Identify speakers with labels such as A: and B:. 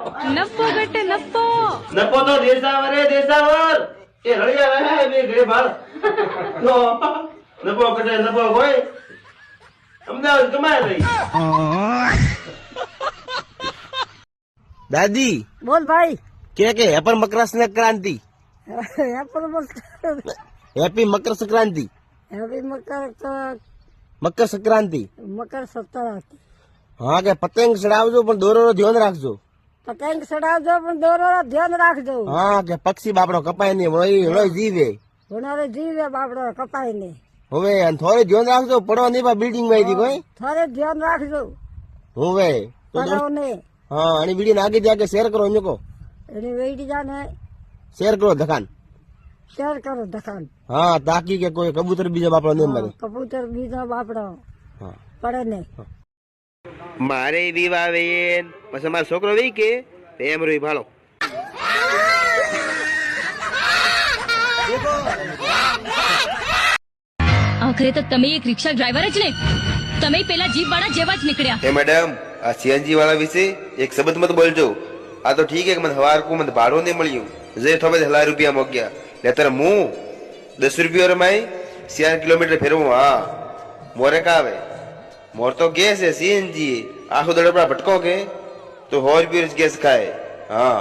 A: નપ્પો બેટે નપ્પો
B: નપો તો દેસાવર રે દેસાવર એ રળિયા રહે બે ઘરે ભાળ તો નપો કટે નપો હોય અમદાવાદ કમાય રહી
C: દાદી
D: બોલ ભાઈ
C: કે હેપર મકર સંક્રાંતિ હેપી મકર સંક્રાંતિ
D: હવે
C: મકર સંક્રાંતિ
D: મકર સંક્રાંતિ
C: હા કે પતંગ ચડાવજો પણ દોરો ધ્યાન રાખજો
D: પતંગ ચડાવજો પણ દોરો ધ્યાન રાખજો
C: હા કે પક્ષી બાપડો કપાય નહીં વળી જીવે
D: હોનારે જીવે બાપડો કપાય ને
C: હવે થોડે ધ્યાન રાખજો પડવા નહીં પા બિલ્ડિંગ માં કોઈ
D: થોડે ધ્યાન રાખજો
C: હવે તો
D: પડો ને
C: હા અને વિડીયો આગે જાગે શેર કરો મૂકો
D: એની વેડી જાને
C: શેર કરો ધકાન
D: શેર કરો દખાન
C: હા તાકી કે કોઈ કબૂતર બીજા બાપડો નહીં મરે
D: કબૂતર બીજો બાપડો
C: હા
D: પડે ને
C: મારે વિવાહ વેન પછી મારો છોકરો વી કે એમ રોઈ ભાળો
A: આખરે તો તમે એક રિક્ષા ડ્રાઈવર જ ને તમે પેલા જીપ વાળા જેવા જ નીકળ્યા
E: હે મેડમ આ સીએનજી વાળા વિશે એક શબ્દ મત બોલજો આ તો ઠીક है મને હવાર કો મને ભાડો નહીં મળ્યું જે થોબે 1000 રૂપિયા મોગ્યા લેતર હું 10 રૂપિયા રમાઈ 4 કિલોમીટર ફેરવું હા મોરે કા આવે मोर तो गैस है सीएनजी आखो दड़पड़ा भटको के तो 100 रुपये गैस खाए हाँ